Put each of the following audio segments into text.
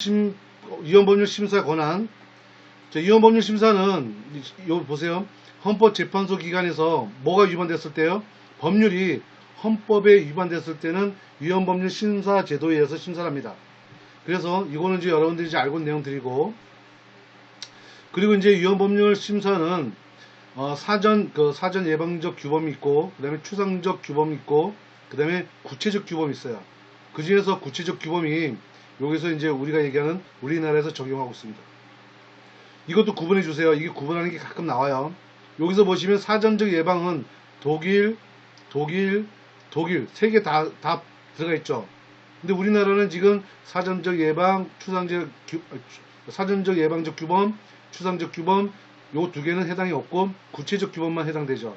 위헌법률 심사 권한. 위헌법률 심사는 여기 보세요. 헌법재판소 기관에서 뭐가 위반됐을 때요? 법률이 헌법에 위반됐을 때는 위헌법률 심사 제도에 의해서 심사를 합니다. 그래서 이거는 이제 여러분들이 이제 알고 있는 내용들이고, 그리고 이제 위헌법률 심사는 사전 예방적 규범이 있고, 그 다음에 추상적 규범이 있고, 그 다음에 구체적 규범이 있어요. 그 중에서 구체적 규범이 여기서 이제 우리가 얘기하는 우리나라에서 적용하고 있습니다. 이것도 구분해 주세요. 이게 구분하는 게 가끔 나와요. 여기서 보시면 사전적 예방은 독일 세 개 다 들어가 있죠. 근데 우리나라는 지금 사전적 예방, 사전적 예방적 규범, 추상적 규범 요 두 개는 해당이 없고 구체적 규범만 해당되죠.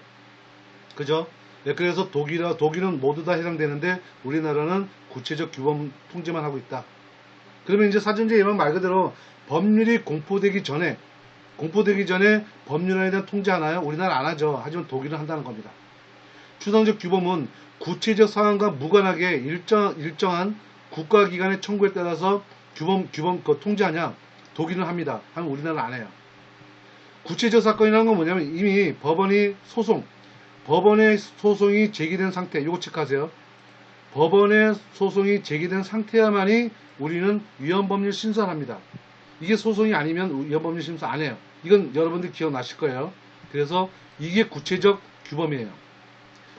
그죠? 네, 그래서 독일은 모두 다 해당되는데 우리나라는 구체적 규범 통제만 하고 있다. 그러면 이제 사전적 예방 말 그대로 법률이 공포되기 전에 법률안에 대한 통제하나요? 우리나라 안 하죠. 하지만 독일은 한다는 겁니다. 추상적 규범은 구체적 상황과 무관하게 일정한 국가기관의 청구에 따라서 규범 통제하냐? 독일은 합니다. 하면 우리나라는 안 해요. 구체적 사건이라는 건 뭐냐면 이미 법원의 소송이 제기된 상태, 이거 체크하세요. 법원의 소송이 제기된 상태야만이 우리는 위헌법률 심사를 합니다. 이게 소송이 아니면 위헌법률 심사 안 해요. 이건 여러분들 기억나실 거예요. 그래서 이게 구체적 규범이에요.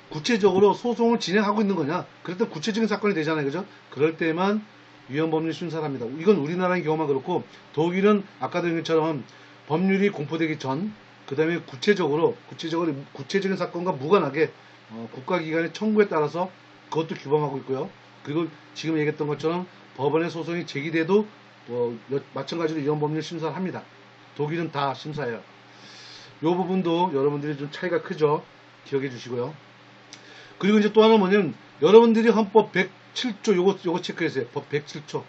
구체적으로 소송을 진행하고 있는 거냐? 그럴 때 구체적인 사건이 되잖아요. 그죠? 그럴 때만 위헌법률 심사를 합니다. 이건 우리나라의 경우만 그렇고 독일은 아까 된 것처럼 법률이 공포되기 전, 그 다음에 구체적인 사건과 무관하게 국가기관의 청구에 따라서 그것도 규범하고 있고요. 그리고 지금 얘기했던 것처럼 법원의 소송이 제기돼도 마찬가지로 위헌법률 심사를 합니다. 독일은 다 심사해요. 이 부분도 여러분들이 좀 차이가 크죠. 기억해 주시고요. 그리고 이제 또 하나 뭐냐면 여러분들이 헌법 107조 요거 체크해주세요. 법 107조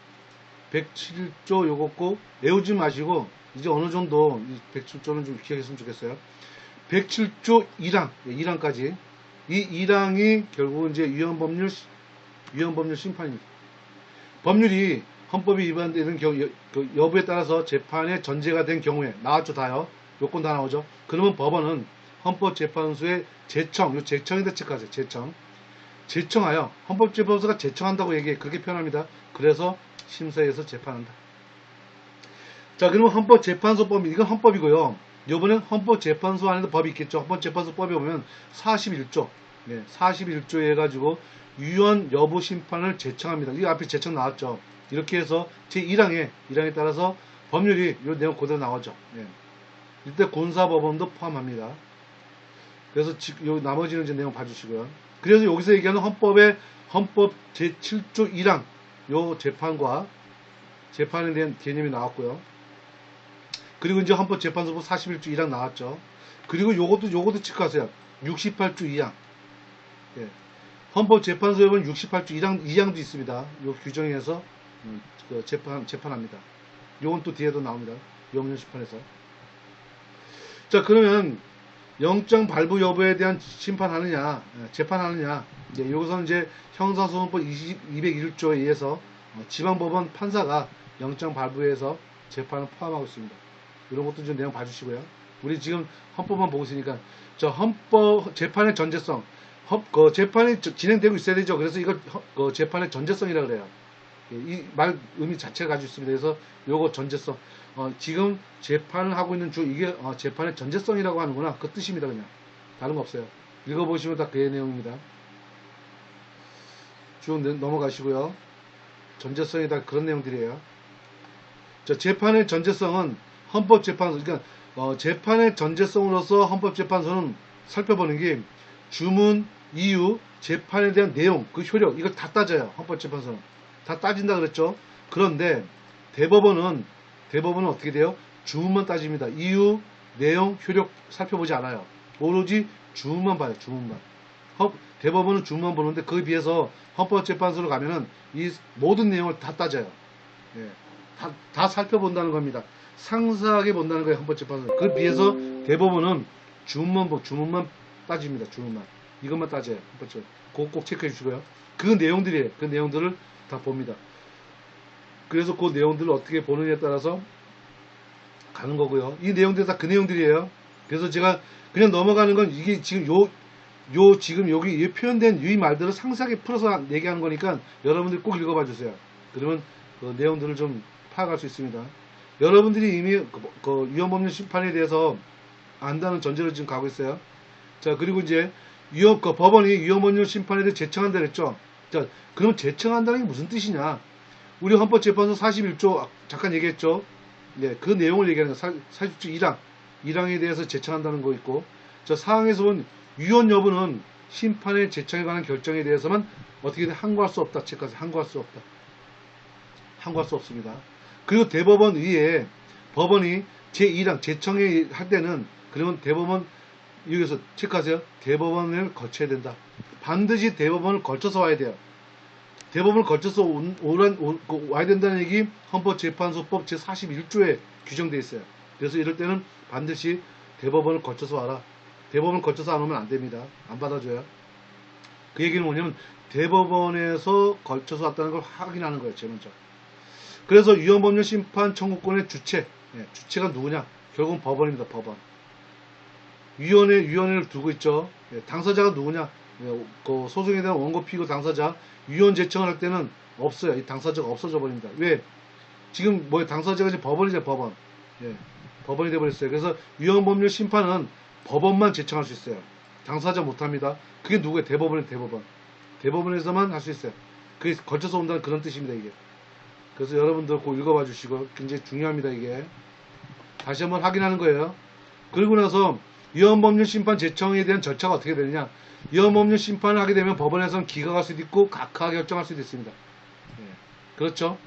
요거 꼭 외우지 마시고 이제 어느 정도 107조는 좀 기억했으면 좋겠어요. 107조 1항까지 이 1항이 결국은 이제 위헌법률 심판입니다. 법률이 헌법이 위반되는 경우 여부에 따라서 재판의 전제가 된 경우에 나왔죠. 다요. 요건 다 나오죠. 그러면 법원은 헌법재판소의 제청에다 체크하세요. 제청하여 헌법재판소가 제청한다고 그렇게 표현합니다. 그래서 심사에서 재판한다. 자, 그러면 헌법재판소법, 이건 헌법이고요. 요번엔 헌법재판소 안에도 법이 있겠죠. 헌법재판소법에 보면 41조 41조에 해가지고 위헌 여부 심판을 제청합니다. 이 앞에 제청 나왔죠. 이렇게 해서 제1항에 따라서 법률이 이 내용 그대로 나오죠. 이때 군사법원도 포함합니다. 그래서 요 나머지는 이제 내용 봐주시고요. 그래서 여기서 얘기하는 헌법 제7조 1항 요 재판에 대한 개념이 나왔고요. 그리고 이제 헌법재판소법 41조 1항 나왔죠. 그리고 요것도 체크하세요. 68조 2항. 헌법재판소에 보면 68조 2항도 있습니다. 요 규정에서 재판합니다. 요건 또 뒤에도 나옵니다. 위헌법률 심판에서. 자, 그러면 영장 발부 여부에 대한 재판하느냐. 여기서는 이제 형사소송법 201조에 의해서 지방법원 판사가 영장 발부해서 재판을 포함하고 있습니다. 이런 것도 좀 내용 봐주시고요. 우리 지금 헌법만 보고 있으니까 재판의 전제성, 재판이 진행되고 있어야 되죠. 그래서 이걸 재판의 전제성이라고 그래요. 이 말 의미 자체가 가지고 있습니다. 그래서 요거 전제성, 지금 재판을 하고 있는 이게 재판의 전제성이라고 하는구나. 그 뜻입니다. 그냥 다른 거 없어요. 읽어보시면 다 그 내용입니다. 쭉 넘어가시고요. 전제성이 다 그런 내용들이에요. 자, 재판의 전제성은 헌법재판소, 그러니까 재판의 전제성으로서 헌법재판소는 살펴보는 게 주문, 이유, 재판에 대한 내용, 그 효력, 이걸 다 따져요. 헌법재판소는 다 따진다 그랬죠. 그런데 대법원은 어떻게 돼요? 주문만 따집니다. 이유, 내용, 효력 살펴보지 않아요. 오로지 주문만 봐요. 주문만. 대법원은 주문만 보는데 그에 비해서 헌법재판소로 가면은 이 모든 내용을 다 따져요. 다 살펴본다는 겁니다. 상세하게 본다는 거예요. 헌법재판소. 그에 비해서 대법원은 주문만 따집니다. 주문만. 이것만 따져요. 헌법재판소. 꼭 체크해 주시고요. 그 내용들을 다 봅니다. 그래서 그 내용들을 어떻게 보느냐에 따라서 가는 거고요. 이 내용들이 다 그 내용들이에요. 그래서 제가 그냥 넘어가는 건 이게 지금 지금 여기 표현된 이 말들을 상세하게 풀어서 얘기하는 거니까 여러분들이 꼭 읽어봐 주세요. 그러면 그 내용들을 좀 파악할 수 있습니다. 여러분들이 이미 그 위헌법률 심판에 대해서 안다는 전제로 지금 가고 있어요. 자, 그리고 이제 법원이 위헌법률 심판에 대해 제청한다 그랬죠. 자, 그러면 제청한다는 게 무슨 뜻이냐? 우리 헌법재판소 41조 잠깐 얘기했죠. 네, 그 내용을 얘기하는 거 40조 1항에 대해서 제청한다는 거 있고, 자, 사항에서 본 위헌 여부는 심판의 제청에 관한 결정에 대해서만 어떻게든 항고할 수 없다. 체크하세요. 항고할 수 없다. 항고할 수 없습니다. 그리고 대법원 의회에 법원이 제1항 제청에 할 때는 그러면 대법원 여기서 체크하세요. 대법원을 거쳐야 된다. 반드시 대법원을 거쳐서 와야 돼요. 대법원을 거쳐서 와야 된다는 얘기 헌법재판소법 제41조에 규정되어 있어요. 그래서 이럴 때는 반드시 대법원을 거쳐서 와라. 대법원을 거쳐서 안 오면 안 됩니다. 안 받아줘요. 그 얘기는 뭐냐면 대법원에서 거쳐서 왔다는 걸 확인하는 거예요. 제일 먼저. 그래서 위헌법률 심판 청구권의 주체가 누구냐? 결국은 법원입니다. 법원. 위원회를 두고 있죠. 당사자가 누구냐? 그 소송에 대한 원고 피고 당사자 위헌 제청을 할 때는 없어요. 이 당사자가 없어져 버립니다. 왜? 지금 당사자가 이제 법원이죠. 법원. 법원이 되어버렸어요. 그래서 위헌법률 심판은 법원만 제청할 수 있어요. 당사자 못합니다. 그게 누구예요? 대법원이에요. 대법원. 대법원에서만 할 수 있어요. 그게 거쳐서 온다는 그런 뜻입니다. 이게. 그래서 여러분들 꼭 읽어봐 주시고 굉장히 중요합니다. 이게. 다시 한번 확인하는 거예요. 그리고 나서 위헌법률 심판 제청에 대한 절차가 어떻게 되느냐. 위헌법률 심판을 하게 되면 법원에서는 기각할 수도 있고 각하 결정할 수도 있습니다. 그렇죠.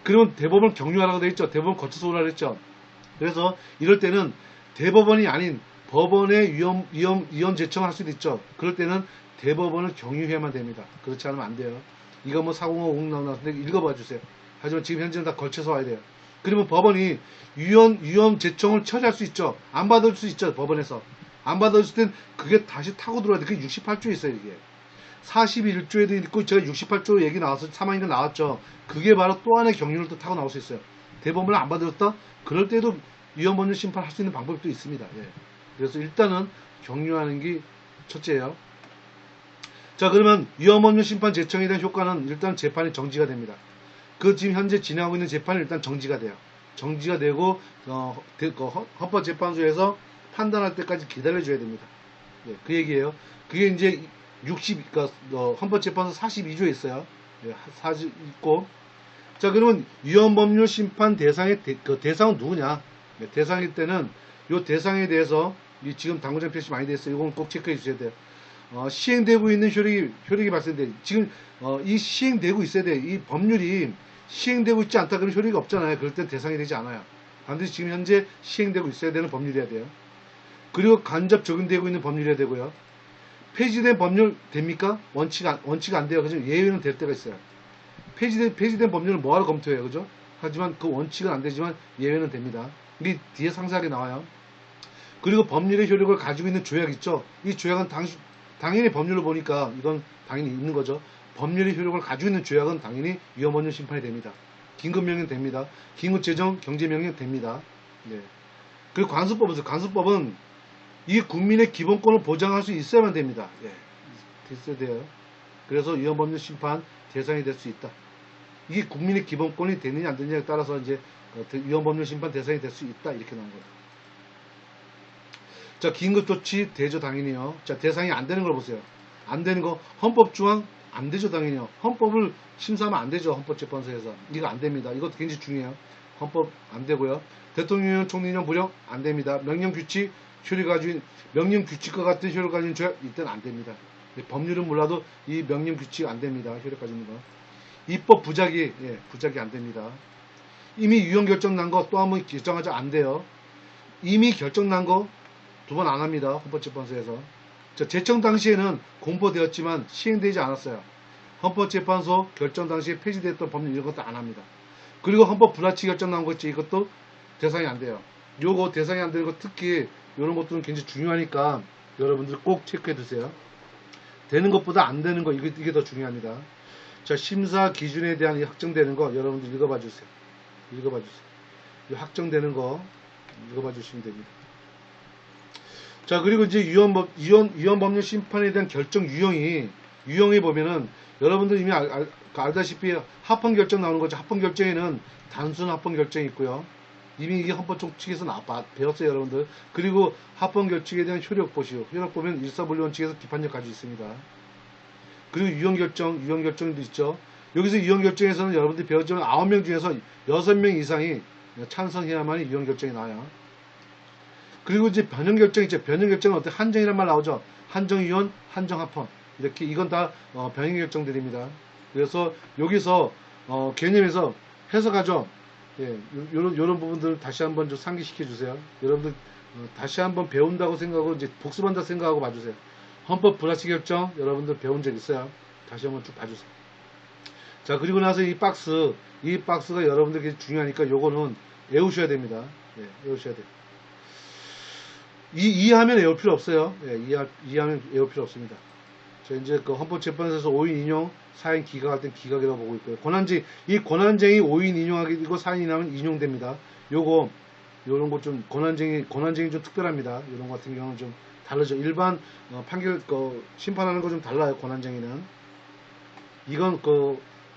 그러면 대법원 경유하라고 되어 있죠. 대법원 거쳐서 오라고 했죠. 그래서 이럴 때는 대법원이 아닌 법원의 위헌 제청을 할 수도 있죠. 그럴 때는 대법원을 경유해야만 됩니다. 그렇지 않으면 안 돼요. 이거 뭐 405 나오는데 읽어봐 주세요. 하지만 지금 현재는 다 걸쳐서 와야 돼요. 그러면 법원이 위헌 제청을 처리할 수 있죠. 안 받을 수 있죠. 법원에서. 안 받았을 땐 그게 다시 타고 들어와야 돼. 그게 68조에 있어요. 이게. 41조에도 있고 제가 68조 얘기 나와서 사망인가 나왔죠. 그게 바로 또 하나의 경륜을 또 타고 나올 수 있어요. 대법원을 안 받았다? 그럴 때도 위헌법률 심판할 수 있는 방법이 또 있습니다. 그래서 일단은 경유하는 게 첫째예요. 자, 그러면 위헌법률 심판 제청에 대한 효과는 일단 재판이 정지가 됩니다. 그 지금 현재 진행하고 있는 재판이 일단 정지가 돼요. 정지가 되고 헌법재판소에서 판단할 때까지 기다려줘야 됩니다. 그 얘기예요. 그게 이제 그러니까 헌법재판소 42조에 있어요. 있고. 자, 그러면 위헌법률 심판 대상의 대상은 누구냐? 대상일 때는 이 대상에 대해서 지금 당구장 표시 많이 됐어요. 이건 꼭 체크해 주셔야 돼요. 시행되고 있는 효력이 발생돼. 지금 이 시행되고 있어야 돼. 이 법률이 시행되고 있지 않다 그러면 효력이 없잖아요. 그럴 때 대상이 되지 않아요. 반드시 지금 현재 시행되고 있어야 되는 법률이어야 돼요. 그리고 간접 적용되고 있는 법률이어야 되고요. 폐지된 법률 됩니까? 원칙 안 돼요. 그죠? 예외는 될 때가 있어요. 폐지된 법률은 뭐하러 검토해요. 그죠? 하지만 그 원칙은 안 되지만 예외는 됩니다. 이 뒤에 상세하게 나와요. 그리고 법률의 효력을 가지고 있는 조약 있죠? 이 조약은 당연히 법률로 보니까 이건 당연히 있는 거죠. 법률의 효력을 가지고 있는 조약은 당연히 위헌법률 심판이 됩니다. 긴급명령 됩니다. 긴급재정 경제명령 됩니다. 그리고 관습법은 이 국민의 기본권을 보장할 수 있어야만 됩니다. 있어야 돼요. 그래서 위헌법률 심판 대상이 될 수 있다. 이게 국민의 기본권이 되느냐 안 되느냐에 따라서 이제 위헌법률 심판 대상이 될 수 있다. 이렇게 나온 거예요. 자, 긴급조치 대조 당연히요. 자, 대상이 안 되는 걸 보세요. 안 되는 거 헌법조항 안 되죠. 당연히요. 헌법을 심사하면 안 되죠. 헌법재판소에서. 이거 안 됩니다. 이것도 굉장히 중요해요. 헌법 안 되고요. 대통령령 총리령 무력 안 됩니다. 명령규칙 효력 가지고 명령규칙과 같은 효력 가지는 조약 이때는 안 됩니다. 법률은 몰라도 이 명령규칙 안 됩니다. 효력 가지는 거. 입법 부작위 부작위 안 됩니다. 이미 유언 결정 난 거 또 한 번 결정하자 안 돼요. 이미 결정 난 거 두 번 안 합니다. 헌법재판소에서. 자, 제청 당시에는 공포되었지만 시행되지 않았어요. 헌법재판소 결정 당시에 폐지됐던 법률 이런 것도 안 합니다. 그리고 헌법 불합치 결정 나온 거 있지. 이것도 대상이 안 돼요. 요거 대상이 안 되는 거 특히 이런 것들은 굉장히 중요하니까 여러분들 꼭 체크해 두세요. 되는 것보다 안 되는 거 이게 더 중요합니다. 자, 심사 기준에 대한 이 확정되는 거 여러분들 읽어봐 주세요. 읽어봐 주세요. 이 확정되는 거 읽어봐 주시면 됩니다. 자, 그리고 이제 위헌법률 심판에 대한 결정 유형이 보면은 여러분들 이미 알다시피 합헌 결정 나오는 거죠. 합헌 결정에는 단순 합헌 결정이 있고요. 이미 이게 헌법 쪽측에서 배웠어요, 여러분들. 그리고 합헌 결정에 대한 효력 보시오. 효력 보면 일사분리 원칙에서 비판력 가지고 있습니다. 그리고 유형결정도 있죠. 여기서 유형결정에서는 여러분들이 배웠지만 9명 중에서 6명 이상이 찬성해야만이 유형결정이 나와요. 그리고 이제 변형결정 있죠. 변형결정은 어때? 한정이란 말 나오죠. 한정위원, 한정합헌. 이렇게, 이건 다 변형결정들입니다. 그래서 여기서 개념에서 해석하죠. 예, 요런 부분들을 다시 한번 좀 상기시켜 주세요. 여러분들 다시 한번 배운다고 생각하고 이제 복습한다 생각하고 봐주세요. 헌법 불합치 결정 여러분들 배운 적 있어요. 다시 한번 쭉 봐주세요. 자, 그리고 나서 이 박스가 여러분들께 중요하니까 요거는 외우셔야 됩니다. 예, 외우셔야 돼요. 이해하면 외울 필요 없어요. 예, 이해하면 외울 필요 없습니다. 자, 이제 그 헌법재판소에서 5인 인용, 4인 기각할 땐 기각이라고 보고 있고요. 이 권한쟁이 5인 인용하게 되고 4인이 나면 인용됩니다. 요런 거 좀, 권한쟁이 좀 특별합니다. 요런 거 같은 경우는 좀 다르죠. 일반 판결, 심판하는 거 좀 달라요. 권한쟁이는. 이건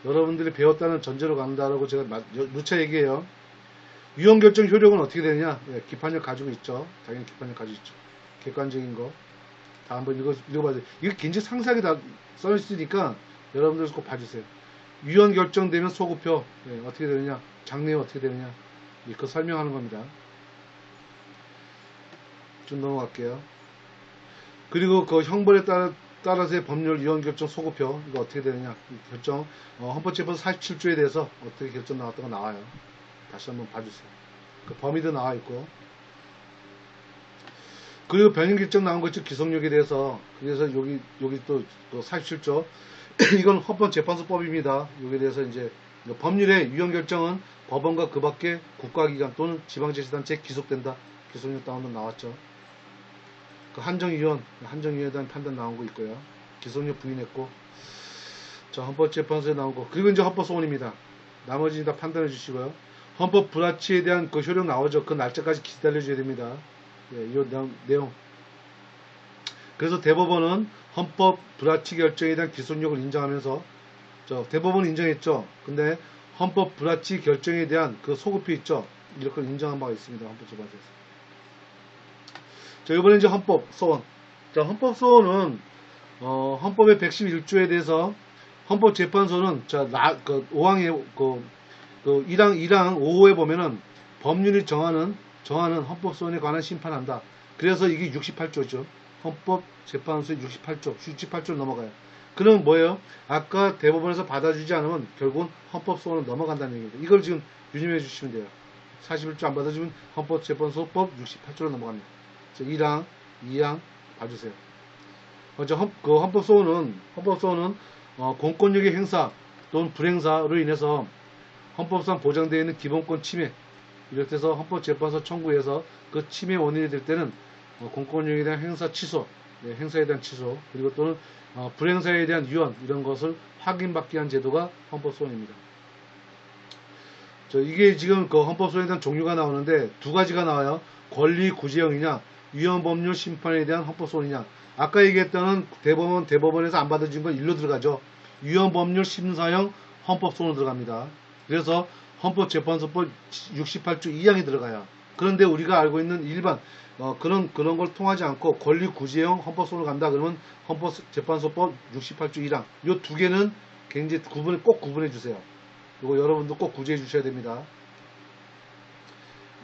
여러분들이 배웠다는 전제로 간다라고 제가 누차 얘기해요. 유언결정 효력은 어떻게 되느냐? 예, 기판력 가지고 있죠. 당연히 기판력 가지고 있죠. 객관적인 거. 다 한번 읽어봐야 돼요. 이거 굉장히 상세하게 다 써있으니까 여러분들 꼭 봐주세요. 유언 결정되면 소급표 예, 어떻게 되느냐, 장래에 어떻게 되느냐, 그거 설명하는 겁니다. 좀 넘어갈게요. 그리고 그 형벌에 따라서의 법률 유언 결정 소급표 이거 어떻게 되느냐, 결정 헌법재판소 47조에 대해서 어떻게 결정 나왔다가 나와요. 다시 한번 봐주세요. 그 범위도 나와 있고. 그리고 변형결정 나온 거 있죠. 기성력에 대해서. 그래서 여기 또 47조. 이건 헌법재판소법입니다. 여기에 대해서 이제 법률의 유형결정은 법원과 그 밖에 국가기관 또는 지방자치단체에 기속된다. 기속력 다운도 나왔죠. 그 한정위원회에 대한 판단 나온 거 있고요. 기속력 부인했고. 자, 헌법재판소에 나온 거. 그리고 이제 헌법소원입니다. 나머지는 다 판단해 주시고요. 헌법 불합치에 대한 그 효력 나오죠. 그 날짜까지 기다려줘야 됩니다. 예, 이 내용. 그래서 대법원은 헌법 불합치 결정에 대한 기속력을 인정하면서 대법원은 인정했죠. 근데 헌법 불합치 결정에 대한 그 소급표 있죠. 이렇게 인정한 바가 있습니다. 헌법재판소에서. 자, 이번에 이제 헌법소원. 자, 헌법소원은 헌법의 111조에 대해서 헌법재판소는 5항에 1항 5호에 보면은 법률이 정하는 헌법소원에 관한 심판한다. 그래서 이게 68조죠. 헌법재판소의 68조 넘어가요. 그럼 뭐예요? 아까 대법원에서 받아주지 않으면 결국은 헌법소원은 넘어간다는 얘기입니다. 이걸 지금 유념해 주시면 돼요. 41조 안 받아주면 헌법재판소법 68조로 넘어갑니다. 1항, 2항 봐주세요. 그 헌법소원은 공권력의 행사 또는 불행사로 인해서 헌법상 보장되어 있는 기본권 침해, 이렇게 해서 헌법재판소 청구해서 그 침해 원인이 될 때는 공권력에 대한 행사에 대한 취소, 그리고 또는 불행사에 대한 유언, 이런 것을 확인받기 위한 제도가 헌법소원입니다. 이게 지금 그 헌법소원에 대한 종류가 나오는데 두 가지가 나와요. 권리구제형이냐, 위헌법률 심판에 대한 헌법소원이냐. 아까 얘기했던 대법원에서 안 받아준 건 일로 들어가죠. 위헌법률 심사형 헌법소원으로 들어갑니다. 그래서 헌법재판소법 68조 2항이 들어가요. 그런데 우리가 알고 있는 일반 그런 걸 통하지 않고 권리구제형 헌법소원으로 간다 그러면 헌법재판소법 68조 1항, 요 두 개는 굉장히 꼭 구분해 주세요. 이거 여러분도 꼭 구제해 주셔야 됩니다.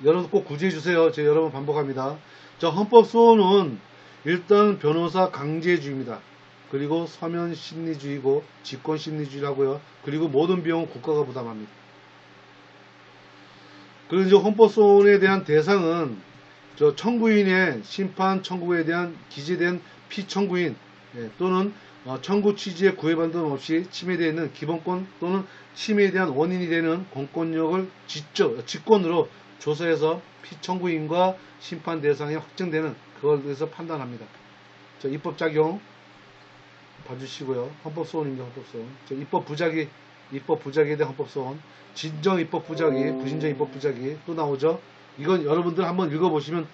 여러분도 꼭 구제해 주세요. 제가 여러 번 반복합니다. 자, 헌법소원은 일단 변호사 강제주의입니다. 그리고 서면 심리주의고 직권 심리주의라고요. 그리고 모든 비용은 국가가 부담합니다. 그리고 이제 헌법소원에 대한 대상은 청구인의 심판 청구에 대한 기재된 피청구인 또는 청구 취지에 구애받은 돈 없이 침해되어 있는 기본권 또는 침해에 대한 원인이 되는 공권력을 직권으로 조사해서 피청구인과 심판 대상이 확정되는 그걸 위해서 판단합니다. 입법작용. 봐주시고요. 헌법소원입니다. 헌법소원. 입법 부작위에 대한 헌법소원. 진정 입법 부작위, 부진정 입법 부작위 또 나오죠. 이건 여러분들 한번 읽어보시면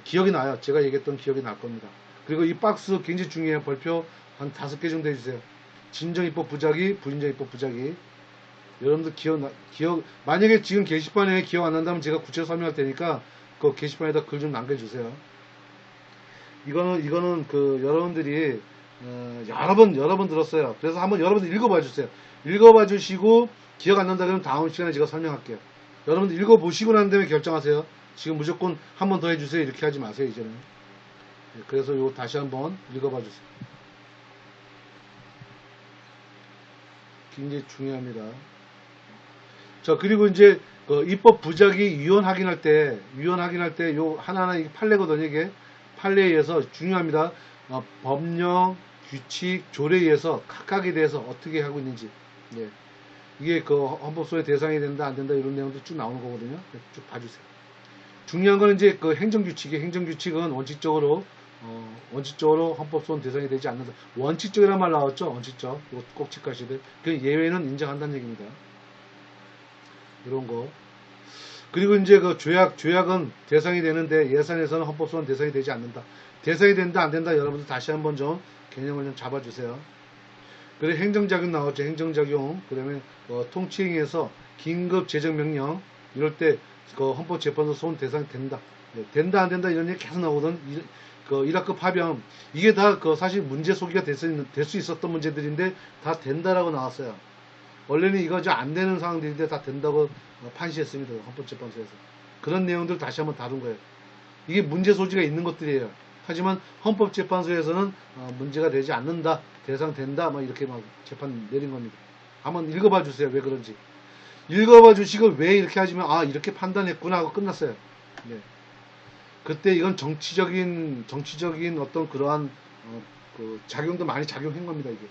기억이 나요. 제가 얘기했던 기억이 날 겁니다. 그리고 이 박스 굉장히 중요해요. 벌표 한 5개 정도 해주세요. 진정 입법 부작위, 부진정 입법 부작위. 여러분들 만약에 지금 게시판에 기억 안 난다면 제가 구체적으로 설명할 테니까 그 게시판에다 글 좀 남겨주세요. 이거는 여러분들이 여러 번 들었어요. 그래서 한번 여러분들 읽어봐 주세요. 읽어봐 주시고 기억 안 난다 그러면 다음 시간에 제가 설명할게요. 여러분들 읽어보시고 난 다음에 결정하세요. 지금 무조건 한 번 더 해주세요. 이렇게 하지 마세요. 이제는. 그래서 이거 다시 한번 읽어봐 주세요. 굉장히 중요합니다. 자, 그리고 이제 입법 부작위 위헌 확인할 때 요 하나하나 이게 판례거든요. 이게 판례에 의해서 중요합니다. 법령, 규칙, 조례에 의해서 각각에 대해서 어떻게 하고 있는지. 예. 이게 헌법소원의 대상이 된다, 안 된다, 이런 내용도 쭉 나오는 거거든요. 쭉 봐주세요. 중요한 거는 이제 행정규칙은 원칙적으로 헌법소원 대상이 되지 않는다. 원칙적이란 말 나왔죠? 원칙적. 이거 꼭 체크하셔야 돼요. 그 예외는 인정한다는 얘기입니다. 이런 거. 그리고 이제 조약은 대상이 되는데 예산에서는 헌법소원 대상이 되지 않는다. 대상이 된다, 안 된다, 여러분들 다시 한번 좀 개념을 좀 잡아주세요. 그리고 행정작용 나왔죠. 행정작용. 그 다음에 통치행위에서 긴급 재정명령 이럴 때 헌법재판소 소원 대상이 된다. 네, 된다, 안 된다 이런 얘기 계속 나오거든. 일학급 파병 이게 다 사실 문제 소기가 될 수 있었던 문제들인데 다 된다라고 나왔어요. 원래는 이거 안 되는 상황들인데 다 된다고 판시했습니다. 헌법재판소에서. 그런 내용들 다시 한번 다룬 거예요. 이게 문제 소지가 있는 것들이에요. 하지만 헌법재판소에서는 문제가 되지 않는다, 대상 된다, 이렇게 재판 내린 겁니다. 한번 읽어봐 주세요. 왜 그런지. 읽어봐 주시고 왜 이렇게 하시면 이렇게 판단했구나 하고 끝났어요. 네. 그때 이건 정치적인 어떤 그러한 작용도 많이 작용한 겁니다. 이게.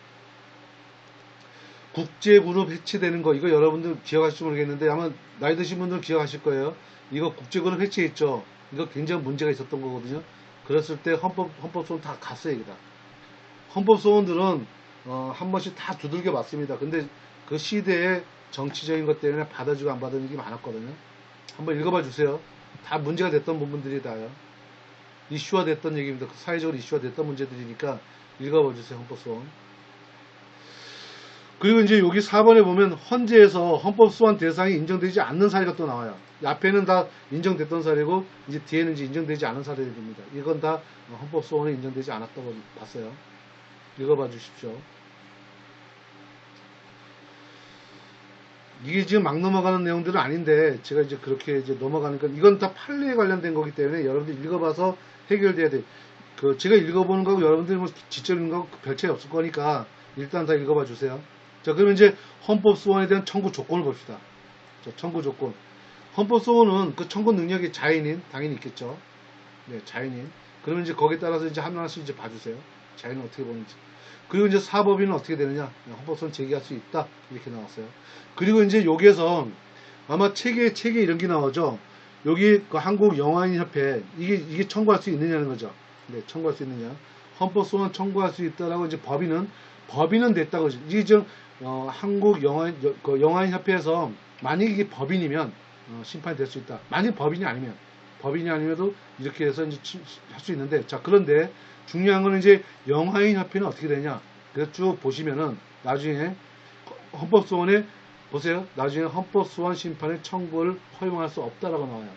국제그룹 해체되는 거 이거 여러분들 기억하실지 모르겠는데 아마 나이 드신 분들은 기억하실 거예요. 이거 국제그룹 해체했죠. 이거 굉장히 문제가 있었던 거거든요. 그랬을 때 헌법소원 다 갔어요. 이게 다. 헌법소원들은 한 번씩 다 두들겨 맞습니다. 근데 그 시대에 정치적인 것 때문에 받아주고 안 받아주는 게 많았거든요. 한번 읽어봐 주세요. 다 문제가 됐던 부분들이 다요. 이슈화 됐던 얘기입니다. 사회적으로 이슈화 됐던 문제들이니까 읽어봐 주세요. 헌법소원. 그리고 이제 여기 4번에 보면 헌재에서 헌법소원 대상이 인정되지 않는 사례가 또 나와요. 앞에는 다 인정됐던 사례고 이제 뒤에는 이제 인정되지 않은 사례들입니다. 이건 다 헌법소원에 인정되지 않았다고 봤어요. 읽어봐 주십시오. 이게 지금 막 넘어가는 내용들은 아닌데 제가 이제 그렇게 이제 넘어가니까 이건 다 판례에 관련된 거기 때문에 여러분들 읽어봐서 해결돼야 돼. 제가 읽어보는 거하고 여러분들이 직접 읽는 거하고 별 차이 없을 거니까 일단 다 읽어봐 주세요. 자, 그러면 이제 헌법소원에 대한 청구 조건을 봅시다. 자, 청구 조건. 헌법소원은 그 청구 능력이 자인인 당연히 있겠죠. 네, 자인인. 그러면 이제 거기에 따라서 이제 하나씩 이제 봐주세요. 자인은 어떻게 보는지. 그리고 이제 사법인은 어떻게 되느냐. 헌법소원 제기할 수 있다. 이렇게 나왔어요. 그리고 이제 여기에서 아마 책에 이런 게 나오죠. 여기 한국영화인협회 이게 청구할 수 있느냐는 거죠. 네, 청구할 수 있느냐. 헌법소원 청구할 수 있다라고 이제 법인은 됐다고. 이게 지금 한국영화인협회에서 만약 이게 법인이면 심판이 될 수 있다. 만약 법인이 아니면도 이렇게 해서 이제 할 수 있는데, 자, 그런데 중요한 거는 이제 영화인협회는 어떻게 되냐. 그래서 쭉 보시면은 나중에 헌법소원에 보세요. 나중에 헌법소원 심판의 청구를 허용할 수 없다라고 나와요.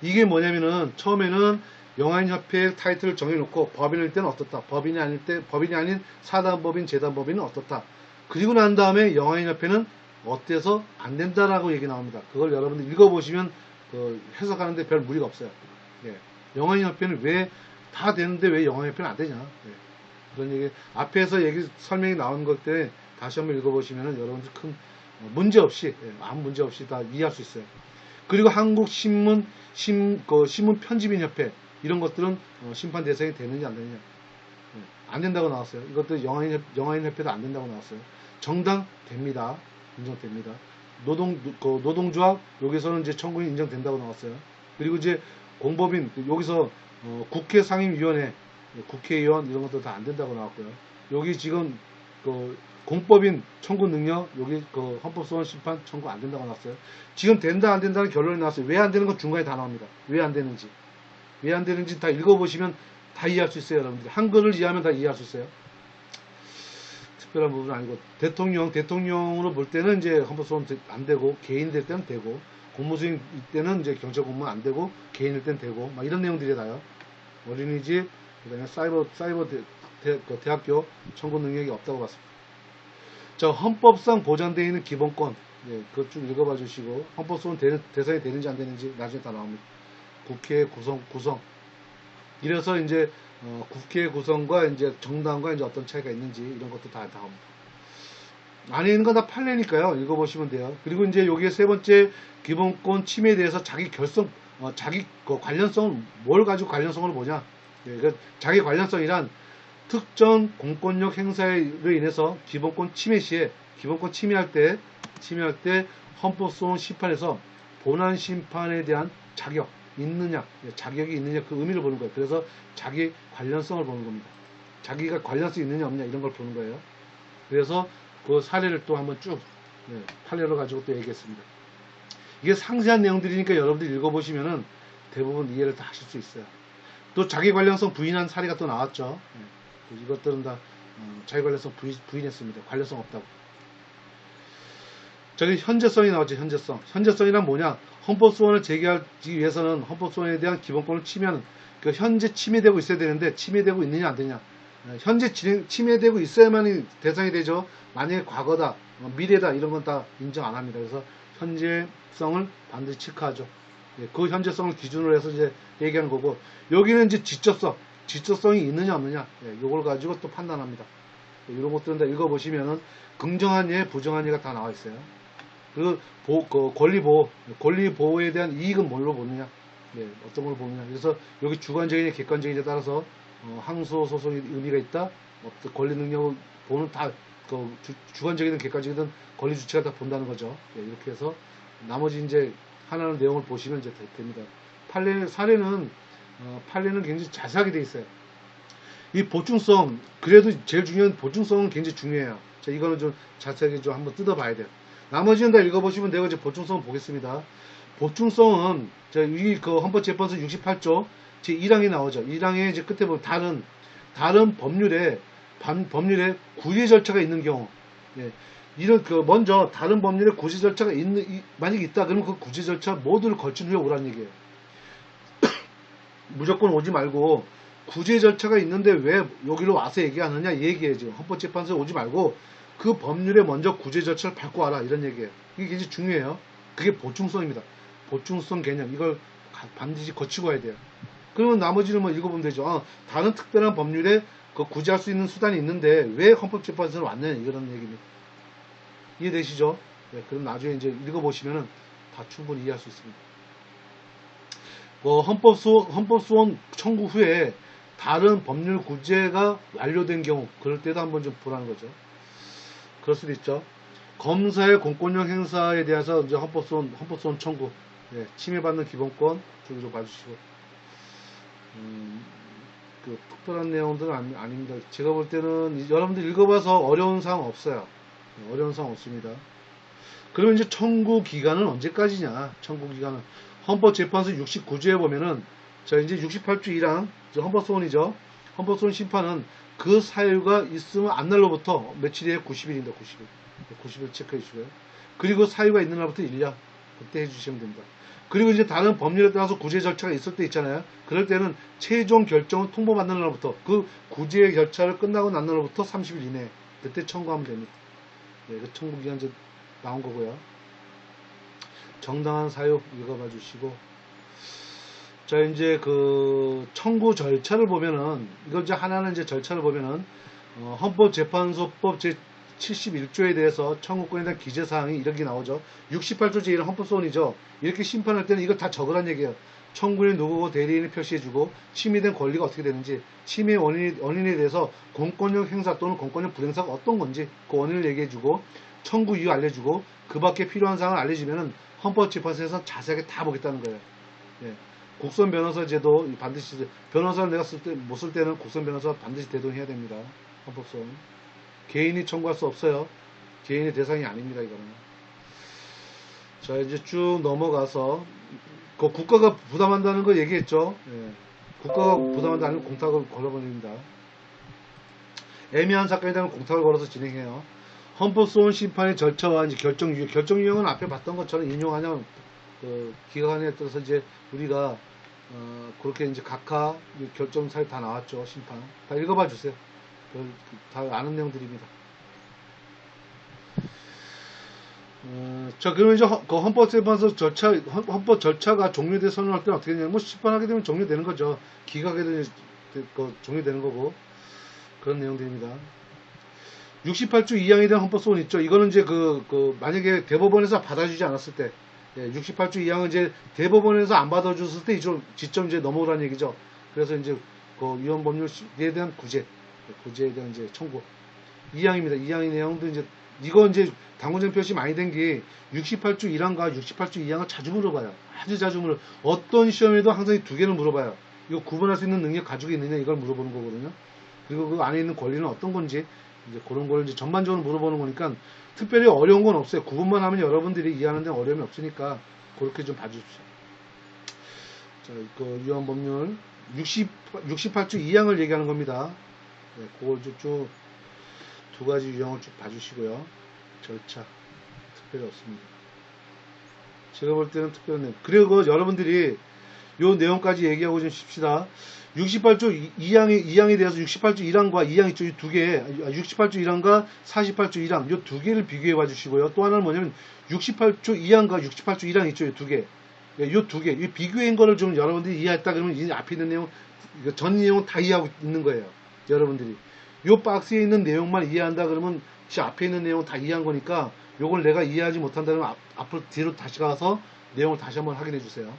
이게 뭐냐면은 처음에는 영화인협회 타이틀을 정해놓고 법인일 때는 어떻다. 법인이 아닌 사단법인, 재단법인은 어떻다. 그리고 난 다음에 영화인협회는 어때서 안 된다라고 얘기 나옵니다. 그걸 여러분들 읽어보시면 해석하는데 별 무리가 없어요. 예. 영화인협회는 왜 다 되는데 왜 영화인협회는 안 되냐. 예. 그런 얘기 앞에서 설명이 나온 것 때문에 다시 한번 읽어보시면 여러분들 큰 문제 없이 아무 문제 없이 다 이해할 수 있어요. 그리고 한국 신문 편집인협회 이런 것들은 심판 대상이 되느냐 안 되느냐. 안 된다고 나왔어요. 이것도 영화인협회도 안 된다고 나왔어요. 정당 됩니다. 인정됩니다. 노동조합 여기서는 이제 청구인 인정된다고 나왔어요. 그리고 이제 공법인 여기서 국회 상임위원회 국회의원 이런 것도 다 안 된다고 나왔고요. 여기 지금 그 공법인 청구 능력 여기 그 헌법소원 심판 청구 안 된다고 나왔어요. 지금 된다 안 된다는 결론이 나왔어요. 왜 안 되는 건 중간에 다 나옵니다. 왜 안 되는지 다 읽어보시면 다 이해할 수 있어요. 여러분들이 한글을 이해하면 다 이해할 수 있어요. 특별한 부분은 아니고 대통령으로 볼 때는 이제 헌법소원 안 되고 개인 될 때는 되고 공무수인 때는 이제 경찰 공무원 안 되고 개인일 때는 되고 막 이런 내용들이 나요. 어린이집 그다음에 사이버 대학교 청구 능력이 없다고 봤습니다. 자, 헌법상 보장되어 있는 기본권, 그것 좀 읽어봐 주시고, 헌법소원 대상이 되는지 안 되는지 나중에 다 나옵니다. 국회 구성. 이래서 이제, 국회 구성과 이제 정당과 이제 어떤 차이가 있는지 이런 것도 다 나옵니다. 안에 있는 건 다 판례니까요. 읽어보시면 돼요. 그리고 이제 여기에 세 번째 기본권 침해에 대해서 자기 관련성을 뭘 가지고 관련성을 보냐. 자기 관련성이란 특정 공권력 행사로 인해서 기본권 침해 시에 기본권 침해할 때 헌법소원 심판에서 본안 심판에 대한 자격이 있느냐 그 의미를 보는 거예요. 그래서 자기 관련성을 보는 겁니다. 자기가 관련성이 있느냐 없느냐 이런 걸 보는 거예요. 그래서 그 사례를 또 한번 쭉 판례를 가지고 또 얘기했습니다. 이게 상세한 내용들이니까 여러분들 읽어보시면은 대부분 이해를 다 하실 수 있어요. 또 자기 관련성 부인한 사례가 또 나왔죠. 이것들은 다 자기 관련성 부인했습니다. 관련성 없다고. 저기 현재성이 나왔죠. 현재성이란 뭐냐? 헌법소원을 제기하기 위해서는 헌법소원에 대한 기본권을 침해하는 그 현재 침해되고 있어야 되는데 침해되고 있느냐 안 되냐? 현재 침해되고 있어야만 대상이 되죠. 만약에 과거다, 미래다 이런 건 다 인정 안 합니다. 그래서 현재성을 반드시 체크하죠. 그 현재성을 기준으로 해서 이제 얘기하는 거고 여기는 이제 지적성이 있느냐 없느냐 요걸 가지고 또 판단합니다. 이런 것들은 다 읽어보시면은 긍정한 예, 부정한 예가 다 나와 있어요. 그리고 권리 보호에 대한 이익은 뭘로 보느냐, 어떤 걸 보느냐. 그래서 여기 주관적이냐 객관적이냐에 따라서 항소 소송의 의미가 있다. 권리 능력을 보는 다 주관적이든 객관적이든 권리 주체가 다 본다는 거죠. 이렇게 해서 나머지 이제 하나는 내용을 보시면 이제 됩니다. 판례는 굉장히 자세하게 돼 있어요. 이 보충성, 그래도 제일 중요한 보충성은 굉장히 중요해요. 자, 이거는 좀 자세하게 좀 한번 뜯어봐야 돼요. 나머지는 다 읽어보시면 되고 이제 보충성을 보겠습니다. 보충성은 그 헌법재판소 68조 제 1항이 나오죠. 1항에 이제 끝에 보면 다른 법률에 구제 절차가 있는 경우, 이런 먼저 다른 법률에 구제 절차가 만약에 있다 그러면 그 구제 절차 모두를 거친 후에 오라는 얘기예요. 무조건 오지 말고 구제 절차가 있는데 왜 여기로 와서 얘기하느냐 이 얘기예요. 지금 헌법재판소에 오지 말고 그 법률에 먼저 구제 절차를 밟고 와라 이런 얘기예요. 이게 굉장히 중요해요. 그게 보충성입니다. 보충성 개념 이걸 반드시 거치고 와야 돼요. 그러면 나머지는 뭐 읽어보면 되죠. 다른 특별한 법률에 구제할 수 있는 수단이 있는데 왜 헌법재판소에 왔느냐 이런 얘기입니다. 이해되시죠? 그럼 나중에 이제 읽어보시면은 다 충분히 이해할 수 있습니다. 헌법소원 청구 후에 다른 법률 구제가 완료된 경우 그럴 때도 한번 좀 보라는 거죠. 그럴 수도 있죠. 검사의 공권력 행사에 대해서 이제 헌법소원 청구 침해받는 기본권 쪽으로 봐주시고 그 특별한 내용들은 아닙니다. 제가 볼 때는 여러분들 읽어봐서 어려운 사항 없어요. 어려운 사항 없습니다. 그러면 이제 청구 기간은 언제까지냐? 청구 기간은 헌법재판소 69조에 보면은 자 이제 68조 1항 헌법소원이죠. 헌법소원 심판은 그 사유가 있으면 안날로부터 며칠이에요? 90일입니다. 90일 체크해 주시고요. 그리고 사유가 있는 날부터 1년 그때 해주시면 됩니다. 그리고 이제 다른 법률에 따라서 구제 절차가 있을 때 있잖아요. 그럴 때는 최종 결정을 통보받는 날부터 그 구제 절차를 끝나고 난 날로부터 30일 이내 그때 청구하면 됩니다. 그 청구 기간 이제 나온 거고요. 정당한 사유 읽어봐 주시고 자 이제 그 청구 절차를 보면은 이거 이제 하나는 이제 절차를 보면은 헌법재판소법 제 71조에 대해서 청구권에 대한 기재사항이 이렇게 나오죠. 68조 제1은 헌법소원이죠. 이렇게 심판할 때는 이걸 다 적으란 얘기예요. 청구인이 누구고 대리인을 표시해주고 침해된 권리가 어떻게 되는지 침해 원인에 대해서 공권력 행사 또는 공권력 불행사가 어떤 건지 그 원인을 얘기해주고 청구 이유 알려주고 그 밖에 필요한 사항을 알려주면은 헌법재판소에서 자세하게 다 보겠다는 거예요. 국선 변호사 제도 반드시 변호사를 내가 못 쓸 때는 국선 변호사 반드시 대동해야 됩니다. 헌법소원. 개인이 청구할 수 없어요. 개인의 대상이 아닙니다, 이거는. 자, 이제 쭉 넘어가서, 그 국가가 부담한다는 거 얘기했죠. 예. 국가가 부담한다는 공탁을 걸어버립니다. 애매한 사건에 대한 공탁을 걸어서 진행해요. 헌법소원 심판의 절차와 이제 결정 유형은 앞에 봤던 것처럼 인용하냐, 기간에 따라서 이제 우리가, 그렇게 이제 각하 결정사에 다 나왔죠. 심판. 다 읽어봐 주세요. 다 아는 내용들입니다. 자, 그러면 이제 그 헌법재판소 헌법 절차가 종료돼 선언할 때는 어떻게 되냐면, 심판하게 되면 종료되는 거죠. 기각하게 되면 종료되는 거고, 그런 내용들입니다. 68조 2항에 대한 헌법소원 있죠. 이거는 이제 만약에 대법원에서 받아주지 않았을 때, 68조 2항은 이제 대법원에서 안 받아줬을 때 지점 이제 넘어오라는 얘기죠. 그래서 이제 위헌법률에 대한 구제에 대한 이제 청구. 2항입니다. 2항의 내용도 이거 이제 당구장 표시 많이 된 게 68조 1항과 68조 2항을 자주 물어봐요. 아주 자주 어떤 시험에도 항상 이 두 개를 물어봐요. 이거 구분할 수 있는 능력 가지고 있느냐, 이걸 물어보는 거거든요. 그리고 그 안에 있는 권리는 어떤 건지, 이제 그런 걸 이제 전반적으로 물어보는 거니까 특별히 어려운 건 없어요. 구분만 하면 여러분들이 이해하는 데 어려움이 없으니까 그렇게 좀 봐주십시오. 자, 위헌법률 68조 2항을 얘기하는 겁니다. 네, 그걸 쭉 두 가지 유형을 쭉 봐주시고요. 절차 특별히 없습니다. 제가 볼 때는 특별한 내용. 그리고 여러분들이 요 내용까지 얘기하고 좀 쉽시다. 68조 2항에 대해서 68조 1항과 2항 있죠. 이 두 개, 68조 1항과 48조 1항, 요 두 개를 비교해 봐 주시고요. 또 하나는 뭐냐면 68조 2항과 68조 1항 있죠. 이 두 개. 요 두 개. 이 비교한 거를 좀 여러분들이 이해했다 그러면 이 앞에 있는 내용, 전 내용은 다 이해하고 있는 거예요. 여러분들이. 요 박스에 있는 내용만 이해한다 그러면 지 앞에 있는 내용 다 이해한 거니까 요걸 내가 이해하지 못한다면 앞으로 뒤로 다시 가서 내용을 다시 한번 확인해 주세요.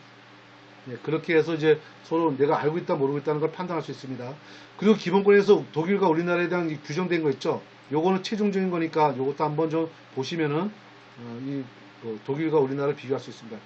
네, 그렇게 해서 이제 서로 내가 알고 있다 모르고 있다는 걸 판단할 수 있습니다. 그리고 기본권에서 독일과 우리나라에 대한 규정된 거 있죠. 요거는 최종적인 거니까 요것도 한번 좀 보시면은 독일과 우리나라를 비교할 수 있습니다.